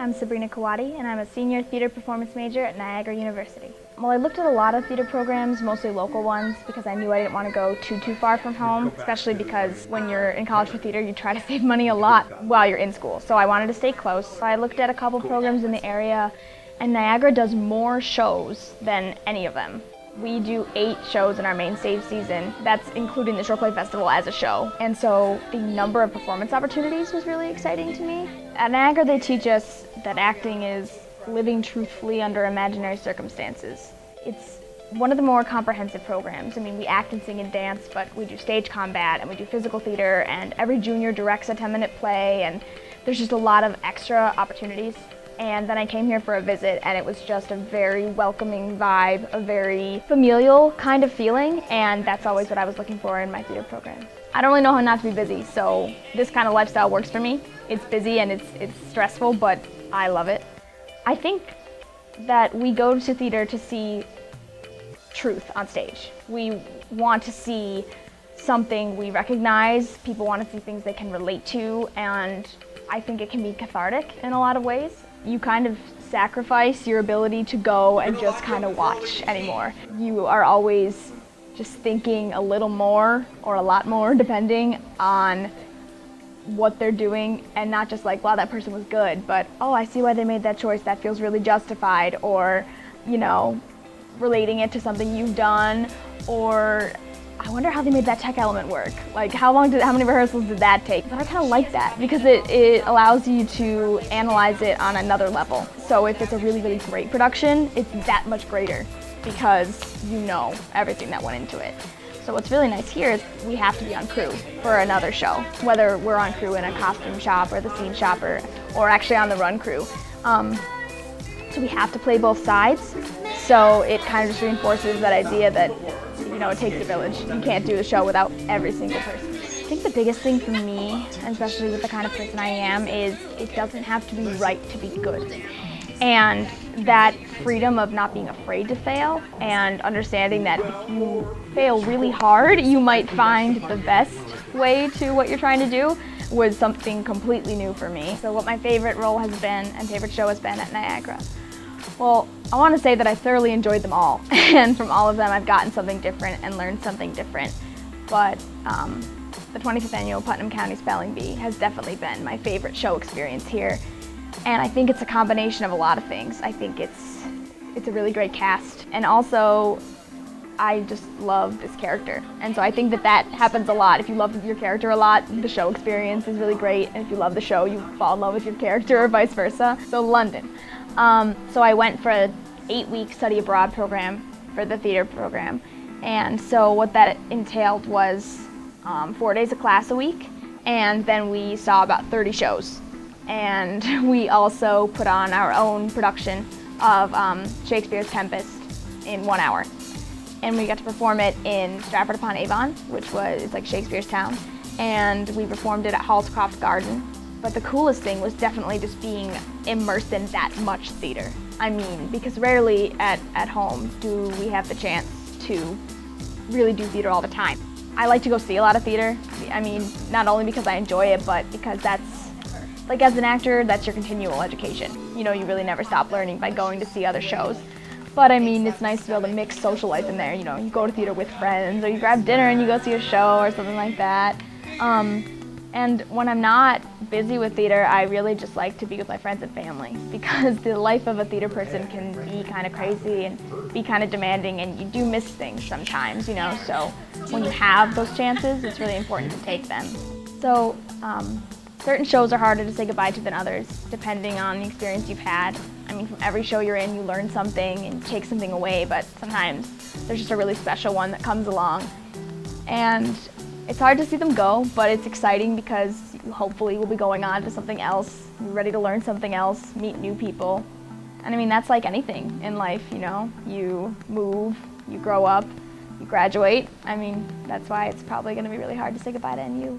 I'm Sabrina and I'm a senior theater performance major at Niagara University. Well, I looked at a lot of theater programs, mostly local ones, because I knew I didn't want to go too far from home, especially because when you're in college for theater, you try to save money a lot while you're in school. So I wanted to stay close. So I looked at a couple programs in the area, and Niagara does more shows than any of them. We do 8 shows in our main stage season. That's including the Short Play Festival as a show. And so the number of performance opportunities was really exciting to me. At Niagara, they teach us that acting is living truthfully under imaginary circumstances. It's one of the more comprehensive programs. I mean, we act and sing and dance, but we do stage combat and we do physical theater, and every junior directs a 10-minute play, and there's just a lot of extra opportunities. And then I came here for a visit, and it was just a very welcoming vibe, a very familial kind of feeling, and that's always what I was looking for in my theater program. I don't really know how not to be busy, so this kind of lifestyle works for me. It's busy and it's stressful, but I love it. I think that we go to theater to see truth on stage. We want to see something we recognize, people want to see things they can relate to, and I think it can be cathartic in a lot of ways. You kind of sacrifice your ability to go and just kind of watch anymore. You are always just thinking a little more or a lot more depending on what they're doing, and not just like, wow, that person was good, but oh, I see why they made that choice, that feels really justified, or, you know, relating it to something you've done, or I wonder how they made that tech element work. Like, how many rehearsals did that take? But I kind of like that because it allows you to analyze it on another level. So if it's a really, really great production, it's that much greater because you know everything that went into it. So what's really nice here is we have to be on crew for another show, whether we're on crew in a costume shop or the scene shop or actually on the run crew. So we have to play both sides. So it kind of just reinforces that idea that, you know, it takes a village. You can't do the show without every single person. I think the biggest thing for me, and especially with the kind of person I am, is it doesn't have to be right to be good. And that freedom of not being afraid to fail and understanding that if you fail really hard, you might find the best way to what you're trying to do was something completely new for me. So what my favorite role has been and favorite show has been at Niagara. Well, I want to say that I thoroughly enjoyed them all, and from all of them I've gotten something different and learned something different. But the 25th Annual Putnam County Spelling Bee has definitely been my favorite show experience here. And I think it's a combination of a lot of things. I think it's a really great cast, and also I just love this character. And so I think that happens a lot. If you love your character a lot, the show experience is really great, and if you love the show, you fall in love with your character or vice versa. So London. So I went for an 8-week study abroad program for the theater program. And so what that entailed was 4 days of class a week, and then we saw about 30 shows. And we also put on our own production of Shakespeare's Tempest in 1 hour. And we got to perform it in Stratford-upon-Avon, which was like Shakespeare's town. And we performed it at Hallscroft Garden. But the coolest thing was definitely just being immersed in that much theater. I mean, because rarely at home do we have the chance to really do theater all the time. I like to go see a lot of theater. I mean, not only because I enjoy it, but because that's, like, as an actor, that's your continual education. You know, you really never stop learning by going to see other shows. But I mean, it's nice to be able to mix social life in there. You know, you go to theater with friends, or you grab dinner and you go see a show or something like that. And when I'm not busy with theater, I really just like to be with my friends and family, because the life of a theater person can be kind of crazy and be kind of demanding, and you do miss things sometimes, you know, so when you have those chances, it's really important to take them. So certain shows are harder to say goodbye to than others, depending on the experience you've had. I mean, from every show you're in, you learn something and take something away, but sometimes there's just a really special one that comes along. And it's hard to see them go, but it's exciting because you hopefully will be going on to something else. You're ready to learn something else, meet new people. And I mean, that's like anything in life, you know? You move, you grow up, you graduate. I mean, that's why it's probably going to be really hard to say goodbye to NU.